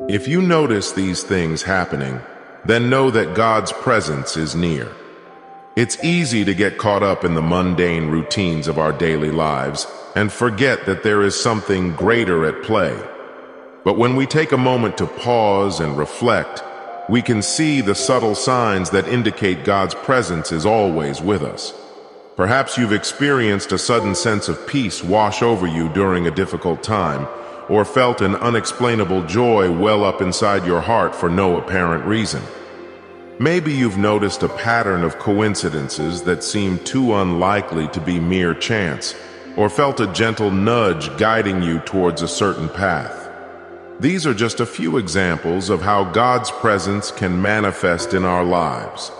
If you notice these things happening, then know that God's presence is near. It's easy to get caught up in the mundane routines of our daily lives and forget that there is something greater at play. But when we take a moment to pause and reflect, we can see the subtle signs that indicate God's presence is always with us. Perhaps you've experienced a sudden sense of peace wash over you during a difficult time, or felt an unexplainable joy well up inside your heart for no apparent reason. Maybe you've noticed a pattern of coincidences that seem too unlikely to be mere chance, or felt a gentle nudge guiding you towards a certain path. These are just a few examples of how God's presence can manifest in our lives.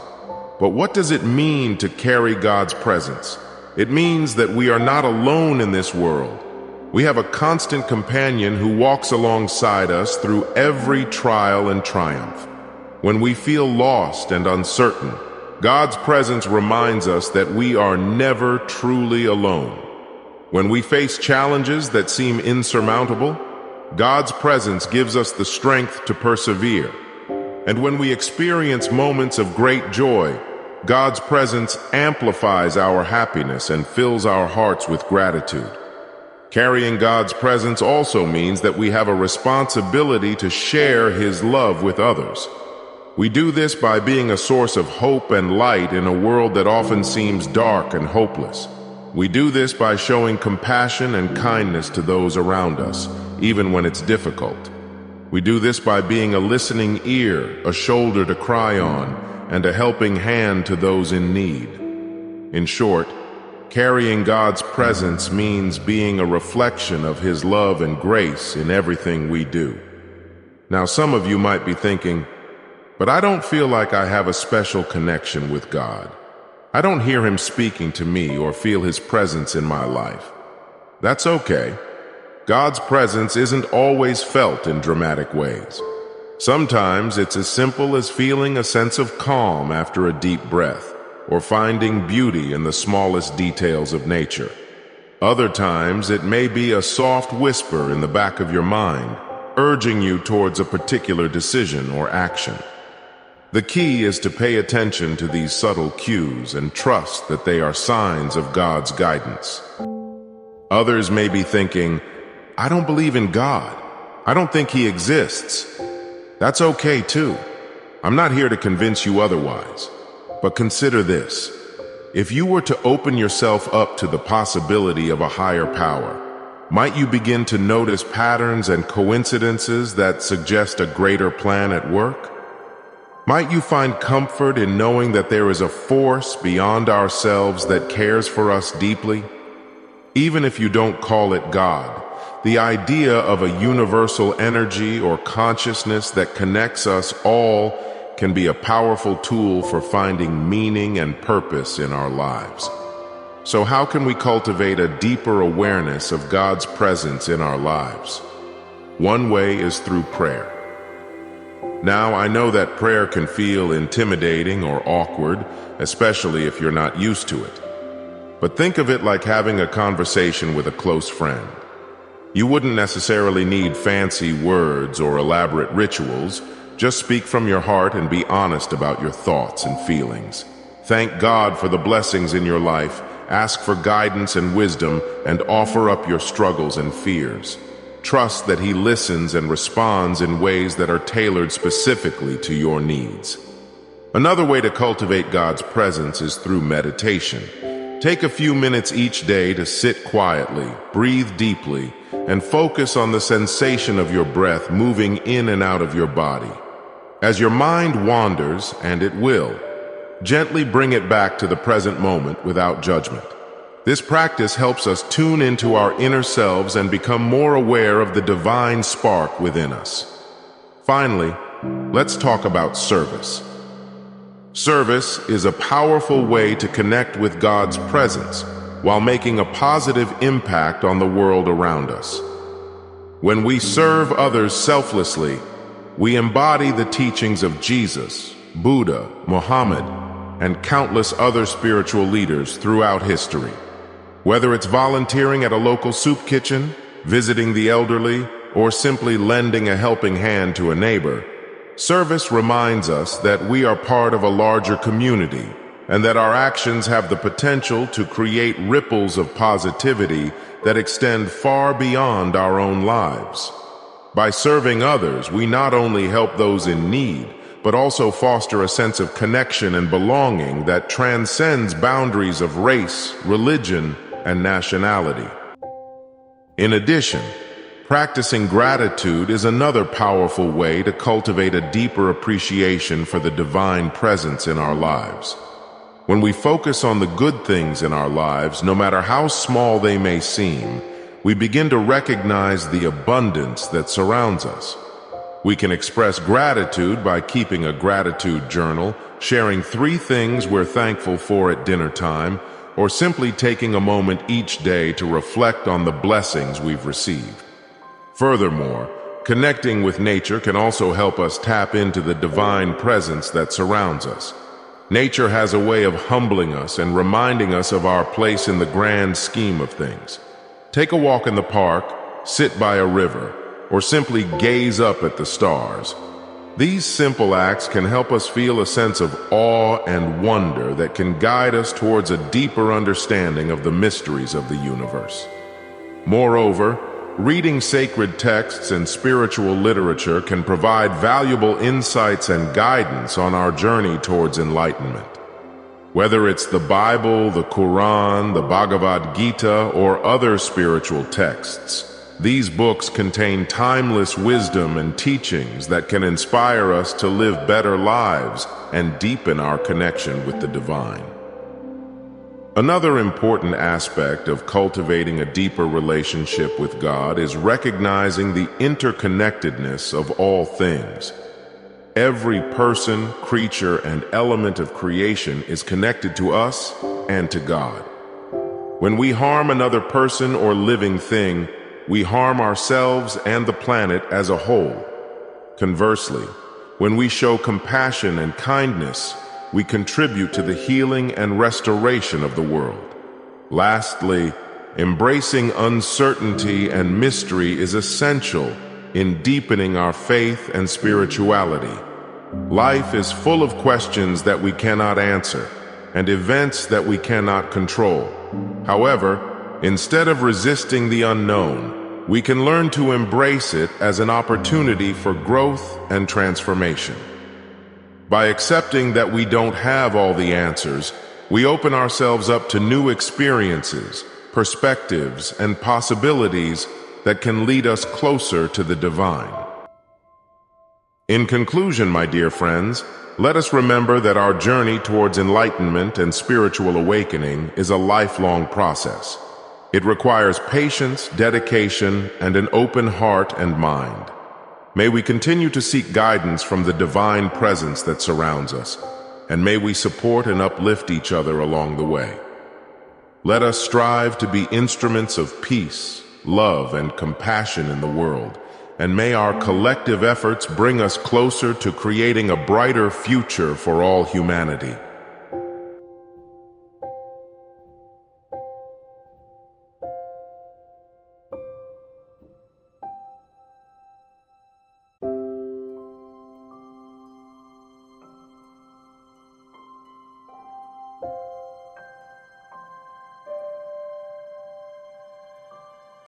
But what does it mean to carry God's presence? It means that we are not alone in this world. We have a constant companion who walks alongside us through every trial and triumph. When we feel lost and uncertain, God's presence reminds us that we are never truly alone. When we face challenges that seem insurmountable, God's presence gives us the strength to persevere. And when we experience moments of great joy, God's presence amplifies our happiness and fills our hearts with gratitude. Carrying God's presence also means that we have a responsibility to share His love with others. We do this by being a source of hope and light in a world that often seems dark and hopeless. We do this by showing compassion and kindness to those around us, even when it's difficult. We do this by being a listening ear, a shoulder to cry on, and a helping hand to those in need. In short, carrying God's presence means being a reflection of His love and grace in everything we do. Now, some of you might be thinking, but I don't feel like I have a special connection with God. I don't hear Him speaking to me or feel His presence in my life. That's okay. God's presence isn't always felt in dramatic ways. Sometimes it's as simple as feeling a sense of calm after a deep breath, or finding beauty in the smallest details of nature. Other times it may be a soft whisper in the back of your mind, urging you towards a particular decision or action. The key is to pay attention to these subtle cues and trust that they are signs of God's guidance. Others may be thinking, I don't believe in God. I don't think He exists. That's okay too. I'm not here to convince you otherwise. But consider this. If you were to open yourself up to the possibility of a higher power, might you begin to notice patterns and coincidences that suggest a greater plan at work? Might you find comfort in knowing that there is a force beyond ourselves that cares for us deeply? Even if you don't call it God, the idea of a universal energy or consciousness that connects us all can be a powerful tool for finding meaning and purpose in our lives. So how can we cultivate a deeper awareness of God's presence in our lives? One way is through prayer. Now, I know that prayer can feel intimidating or awkward, especially if you're not used to it. But think of it like having a conversation with a close friend. You wouldn't necessarily need fancy words or elaborate rituals. Just speak from your heart and be honest about your thoughts and feelings. Thank God for the blessings in your life, ask for guidance and wisdom, and offer up your struggles and fears. Trust that He listens and responds in ways that are tailored specifically to your needs. Another way to cultivate God's presence is through meditation. Take a few minutes each day to sit quietly, breathe deeply, and focus on the sensation of your breath moving in and out of your body. As your mind wanders, and it will, gently bring it back to the present moment without judgment. This practice helps us tune into our inner selves and become more aware of the divine spark within us. Finally, let's talk about service. Service is a powerful way to connect with God's presence while making a positive impact on the world around us. When we serve others selflessly, we embody the teachings of Jesus, Buddha, Muhammad, and countless other spiritual leaders throughout history. Whether it's volunteering at a local soup kitchen, visiting the elderly, or simply lending a helping hand to a neighbor, service reminds us that we are part of a larger community and that our actions have the potential to create ripples of positivity that extend far beyond our own lives. By serving others, we not only help those in need, but also foster a sense of connection and belonging that transcends boundaries of race, religion, and nationality. In addition, practicing gratitude is another powerful way to cultivate a deeper appreciation for the divine presence in our lives. When we focus on the good things in our lives, no matter how small they may seem, we begin to recognize the abundance that surrounds us. We can express gratitude by keeping a gratitude journal, sharing 3 things we're thankful for at dinner time, or simply taking a moment each day to reflect on the blessings we've received. Furthermore, connecting with nature can also help us tap into the divine presence that surrounds us. Nature has a way of humbling us and reminding us of our place in the grand scheme of things. Take a walk in the park, sit by a river, or simply gaze up at the stars. These simple acts can help us feel a sense of awe and wonder that can guide us towards a deeper understanding of the mysteries of the universe. Moreover, reading sacred texts and spiritual literature can provide valuable insights and guidance on our journey towards enlightenment. Whether it's the Bible, the Quran, the Bhagavad Gita, or other spiritual texts, these books contain timeless wisdom and teachings that can inspire us to live better lives and deepen our connection with the divine. Another important aspect of cultivating a deeper relationship with God is recognizing the interconnectedness of all things. Every person, creature, and element of creation is connected to us and to God. When we harm another person or living thing, we harm ourselves and the planet as a whole. Conversely, when we show compassion and kindness, we contribute to the healing and restoration of the world. Lastly, embracing uncertainty and mystery is essential in deepening our faith and spirituality. Life is full of questions that we cannot answer and events that we cannot control. However, instead of resisting the unknown, we can learn to embrace it as an opportunity for growth and transformation. By accepting that we don't have all the answers, we open ourselves up to new experiences, perspectives, and possibilities that can lead us closer to the divine. In conclusion, my dear friends, let us remember that our journey towards enlightenment and spiritual awakening is a lifelong process. It requires patience, dedication, and an open heart and mind. May we continue to seek guidance from the divine presence that surrounds us, and may we support and uplift each other along the way. Let us strive to be instruments of peace, love, and compassion in the world, and may our collective efforts bring us closer to creating a brighter future for all humanity.